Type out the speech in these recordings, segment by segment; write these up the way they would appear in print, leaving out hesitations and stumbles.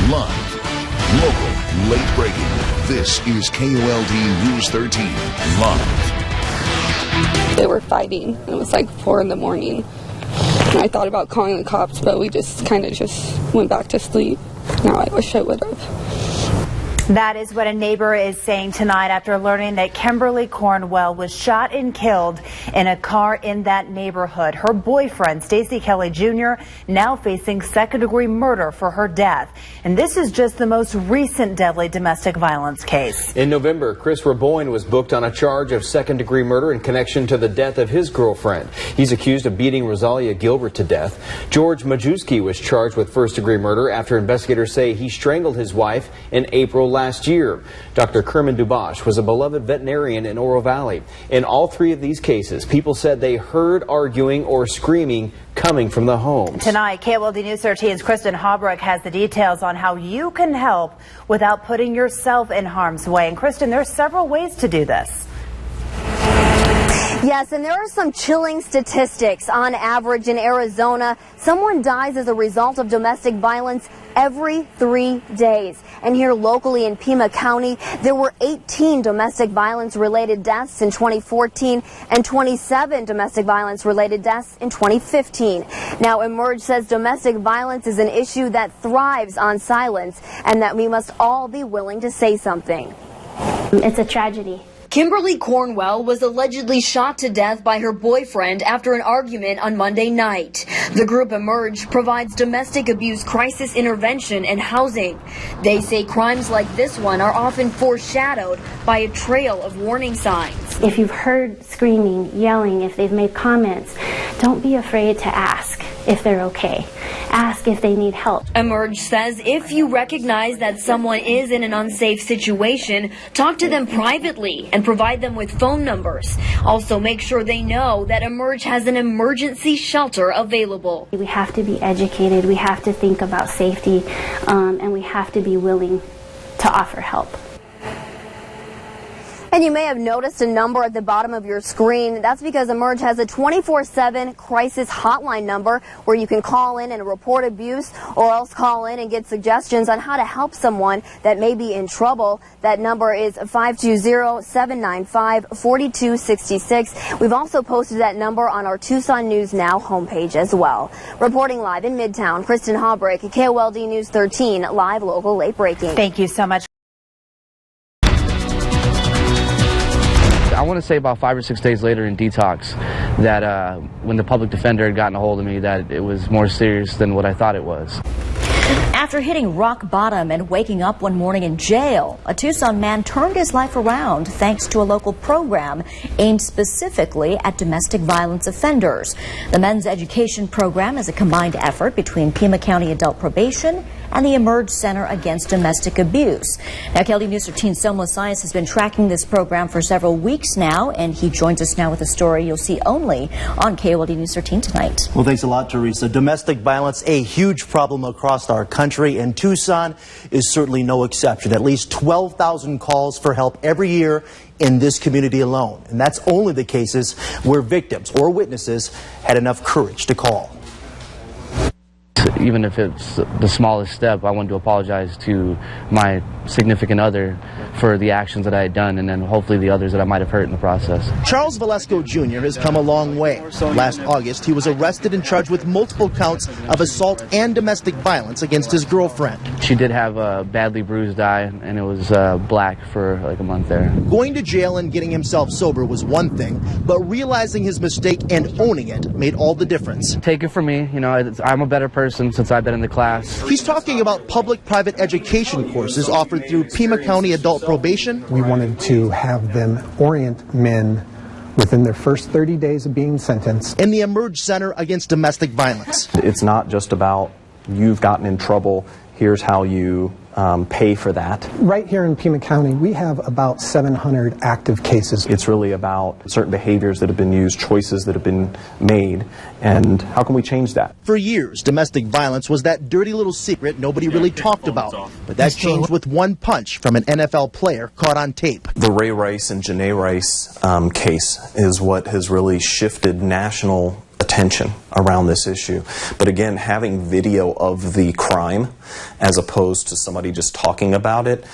Live, local, late breaking. This is KOLD News 13 Live. They were fighting. It was like 4 in the morning. And I thought about calling the cops, but we just kind of went back to sleep. Now I wish I would have. That is what a neighbor is saying tonight after learning that Kimberly Cornwell was shot and killed in a car in that neighborhood. Her boyfriend, Stacey Kelly Jr., now facing second-degree murder for her death. And this is just the most recent deadly domestic violence case. In November, Chris Raboyne was booked on a charge of second-degree murder in connection to the death of his girlfriend. He's accused of beating Rosalia Gilbert to death. George Majewski was charged with first-degree murder after investigators say he strangled his wife in April last year. Dr. Kerman Dubosh was a beloved veterinarian in Oro Valley. In all 3 of these cases, people said they heard arguing or screaming coming from the home. Tonight, KOLD News 13's Kristen Hobrook has the details on how you can help without putting yourself in harm's way. And Kristen, there are several ways to do this. Yes, and there are some chilling statistics. On average in Arizona, someone dies as a result of domestic violence every 3 days. And here locally in Pima County, there were 18 domestic violence related deaths in 2014 and 27 domestic violence related deaths in 2015. Now, Emerge says domestic violence is an issue that thrives on silence and that we must all be willing to say something. It's a tragedy. Kimberly Cornwell was allegedly shot to death by her boyfriend after an argument on Monday night. The group Emerge provides domestic abuse crisis intervention and housing. They say crimes like this one are often foreshadowed by a trail of warning signs. If you've heard screaming, yelling, if they've made comments, don't be afraid to ask if they're okay. Ask if they need help. Emerge says if you recognize that someone is in an unsafe situation, talk to them privately and provide them with phone numbers. Also, make sure they know that Emerge has an emergency shelter available. We have to be educated, we have to think about safety, and we have to be willing to offer help. And you may have noticed a number at the bottom of your screen. That's because Emerge has a 24/7 crisis hotline number where you can call in and report abuse, or else call in and get suggestions on how to help someone that may be in trouble. That number is 520-795-4266. We've also posted that number on our Tucson News Now homepage as well. Reporting live in Midtown, Kristen Hobrook, KOLD News 13, live, local, late breaking. Thank you so much. I want to say about 5 or 6 days later in detox that when the public defender had gotten a hold of me, that it was more serious than what I thought it was. After hitting rock bottom and waking up one morning in jail, a Tucson man turned his life around thanks to a local program aimed specifically at domestic violence offenders. The men's education program is a combined effort between Pima County Adult Probation and the Emerge Center Against Domestic Abuse. Now, KOLD News 13's Selma Science has been tracking this program for several weeks now, and he joins us now with a story you'll see only on KOLD News 13 tonight. Well, thanks a lot, Teresa. Domestic violence, a huge problem across our country, and Tucson is certainly no exception. At least 12,000 calls for help every year in this community alone. And that's only the cases where victims or witnesses had enough courage to call. Even if it's the smallest step, I wanted to apologize to my significant other for the actions that I had done, and then hopefully the others that I might have hurt in the process. Charles Velasco Jr. has come a long way. Last August, he was arrested and charged with multiple counts of assault and domestic violence against his girlfriend. She did have a badly bruised eye, and it was black for like a month there. Going to jail and getting himself sober was one thing, but realizing his mistake and owning it made all the difference. Take it from me, you know, I'm a better person since I've been in the class. He's talking about public-private education courses offered through Pima County Adult Probation. We wanted to have them orient men within their first 30 days of being sentenced. In the Emerge Center Against Domestic Violence. It's not just about you've gotten in trouble, here's how you pay for that. Right here in Pima County, we have about 700 active cases. It's really about certain behaviors that have been used, choices that have been made, and how can we change that? For years, domestic violence was that dirty little secret nobody really talked about. But that changed with one punch from an NFL player caught on tape. The Ray Rice and Janae Rice case is what has really shifted national attention around this issue. But again, having video of the crime as opposed to somebody just talking about it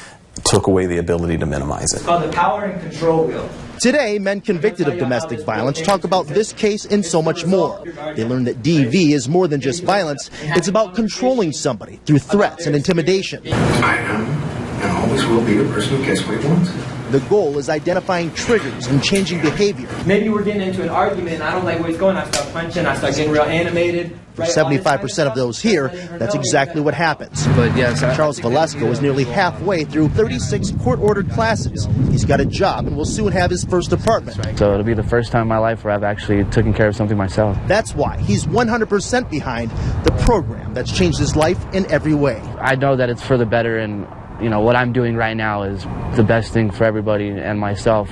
took away the ability to minimize it. It's called the power and control wheel. Today, men convicted of domestic violence talk about this case and so much more. They learn that DV is more than just violence. It's about controlling somebody through threats and intimidation. I am and always will be the person who gets what he wants. The goal is identifying triggers and changing behavior. Maybe we're getting into an argument and I don't like where he's going. I start punching, I start getting real animated. For 75% of those here, that's exactly what happens. But yes, Charles Valesco is nearly halfway through 36 court-ordered classes. He's got a job and will soon have his first apartment. So it'll be the first time in my life where I've actually taken care of something myself. That's why he's 100% behind the program that's changed his life in every way. I know that it's for the better, and you know what I'm doing right now is the best thing for everybody and myself.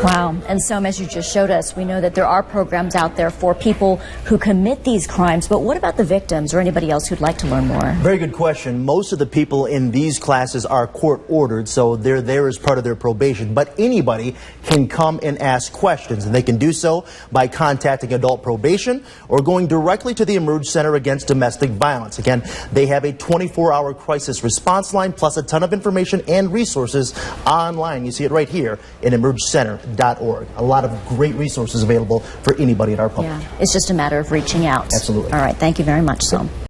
Wow. And so, as you just showed us, we know that there are programs out there for people who commit these crimes. But what about the victims or anybody else who'd like to learn more? Very good question. Most of the people in these classes are court-ordered, so they're there as part of their probation. But anybody can come and ask questions, and they can do so by contacting adult probation or going directly to the Emerge Center Against Domestic Violence. Again, they have a 24-hour crisis response line, plus a ton of information and resources online. You see it right here in emergecenter.org. A lot of great resources available for anybody in our public. Yeah, it's just a matter of reaching out. Absolutely. All right, thank you very much, Sol.